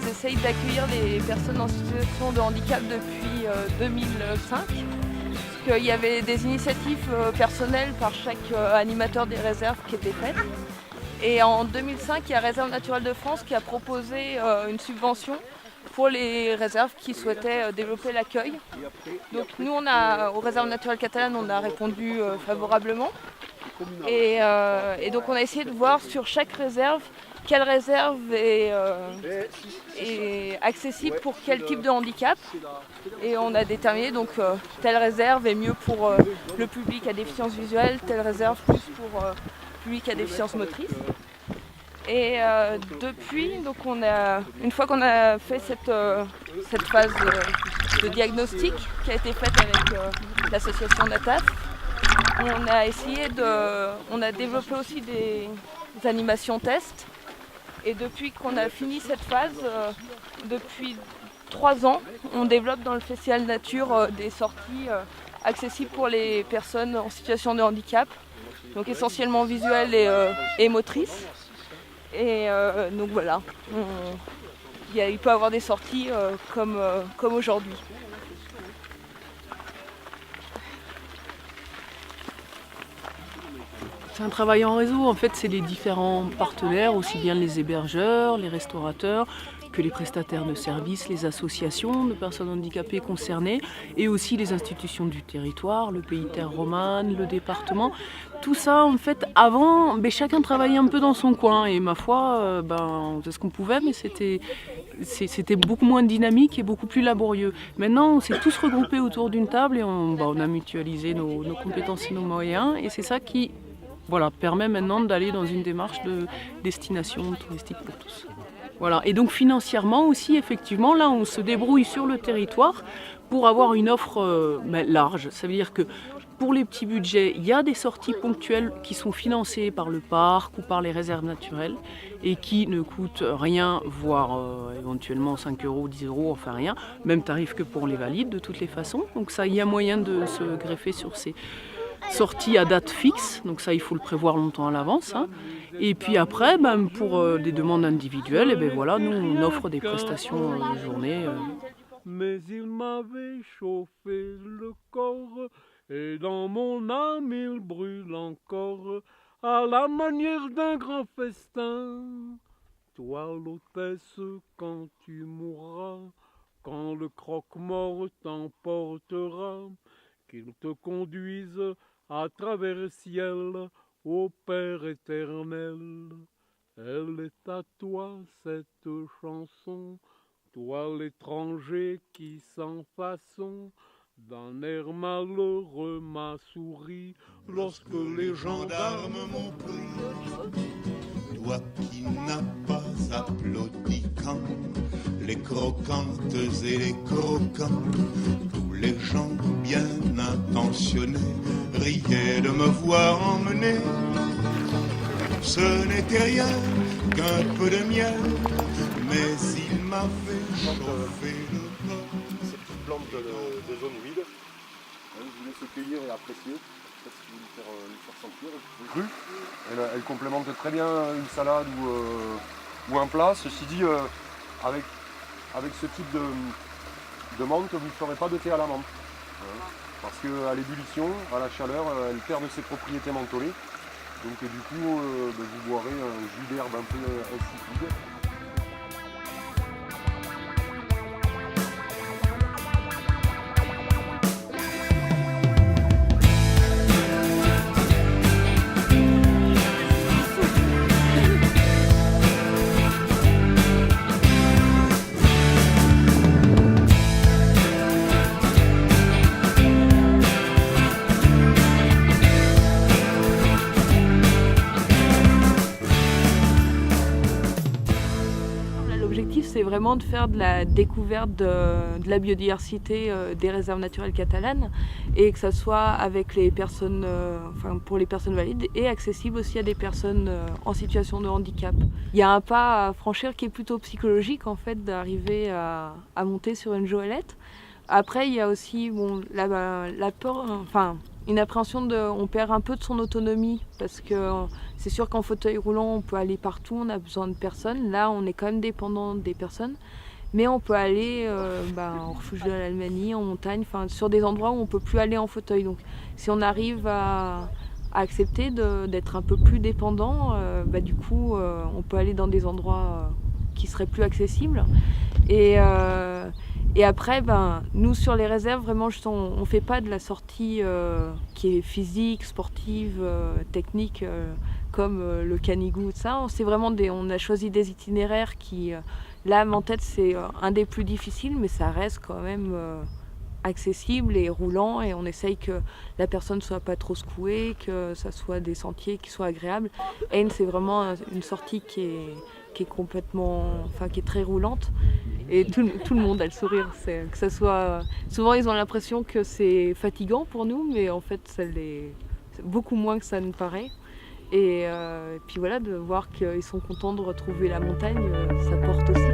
elles essayent d'accueillir les personnes en situation de handicap depuis 2005. Parce qu'il y avait des initiatives personnelles par chaque animateur des réserves qui étaient faites. Et en 2005, il y a Réserve naturelle de France qui a proposé une subvention pour les réserves qui souhaitaient développer l'accueil. Donc nous, aux réserves naturelles catalanes, on a répondu favorablement. Et donc on a essayé de voir sur chaque réserve quelle réserve est accessible pour quel type de handicap. Et on a déterminé donc telle réserve est mieux pour le public à déficience visuelle, telle réserve plus pour le public à déficience motrice. Et depuis, donc une fois qu'on a fait cette phase de diagnostic qui a été faite avec l'association NATAF, on a développé aussi des animations tests. Et depuis qu'on a fini cette phase, depuis 3 ans, on développe dans le Festival Nature des sorties accessibles pour les personnes en situation de handicap, donc essentiellement visuelles et motrices. Et donc voilà, il peut y avoir des sorties comme aujourd'hui. C'est un travail en réseau, en fait c'est les différents partenaires, aussi bien les hébergeurs, les restaurateurs, que les prestataires de services, les associations de personnes handicapées concernées et aussi les institutions du territoire, le pays Terre Romane, le département. Tout ça en fait avant, chacun travaillait un peu dans son coin et ma foi, on faisait ce qu'on pouvait mais c'était beaucoup moins dynamique et beaucoup plus laborieux. Maintenant on s'est tous regroupés autour d'une table et on a mutualisé nos compétences et nos moyens et c'est ça qui permet maintenant d'aller dans une démarche de destination touristique pour tous. Voilà. Et donc financièrement aussi, effectivement, là on se débrouille sur le territoire pour avoir une offre large. Ça veut dire que pour les petits budgets, il y a des sorties ponctuelles qui sont financées par le parc ou par les réserves naturelles et qui ne coûtent rien, voire éventuellement 5 €, 10 €, enfin rien, même tarif que pour les valides de toutes les façons. Donc ça, il y a moyen de se greffer sur ces sorties à date fixe, donc ça il faut le prévoir longtemps à l'avance. Et puis après, pour des demandes individuelles, nous on offre des prestations de journée. Mais il m'avait chauffé le corps, et dans mon âme il brûle encore, à la manière d'un grand festin. Toi l'hôtesse, quand tu mourras, quand le croque-mort t'emportera, qu'il te conduise à travers le ciel au Père éternel. Elle est à toi cette chanson, toi l'étranger qui sans façon d'un air malheureux m'a souri lorsque les gendarmes m'ont pris. Toi qui n'as pas applaudi quand les croquantes et les croquants, tous les gens bien intentionnés riaient de me voir emmener. Ce n'était rien qu'un peu de miel, mais il m'a fait chauffer le corps. Ces petites plantes de zone humide, vous voulez se cueillir et apprécier. Si vous voulez lui faire sentir, crue. Elle complémente très bien une salade ou un plat. Ceci dit, avec ce type de menthe, vous ne ferez pas de thé à la menthe. Parce qu'à l'ébullition, à la chaleur, elle perd de ses propriétés mentholées. Donc du coup, vous boirez un jus d'herbe un peu insipide. C'est vraiment de faire de la découverte de la biodiversité des réserves naturelles catalanes et que ça soit avec les personnes, pour les personnes valides et accessible aussi à des personnes en situation de handicap. Il y a un pas à franchir qui est plutôt psychologique en fait, d'arriver à monter sur une goélette. Après, il y a aussi la peur, une appréhension on perd un peu de son autonomie parce que c'est sûr qu'en fauteuil roulant, on peut aller partout, on a besoin de personne. Là, on est quand même dépendant des personnes. Mais on peut aller en refuge de l'Almanie, en montagne, sur des endroits où on ne peut plus aller en fauteuil. Donc si on arrive à accepter d'être un peu plus dépendant, du coup on peut aller dans des endroits qui seraient plus accessibles. Et après, nous sur les réserves, vraiment, on ne fait pas de la sortie qui est physique, sportive, technique, comme le Canigou, ça. On a choisi des itinéraires qui... Là, en tête, c'est un des plus difficiles, mais ça reste quand même accessible et roulant. Et on essaye que la personne ne soit pas trop secouée, que ça soit des sentiers qui soient agréables. Aisne, c'est vraiment une sortie qui est qui est très roulante. Et tout le monde a le sourire. Que ça soit... Souvent, ils ont l'impression que c'est fatigant pour nous, mais en fait, ça l'est beaucoup moins que ça ne paraît. Et puis voilà, de voir qu'ils sont contents de retrouver la montagne, ça porte aussi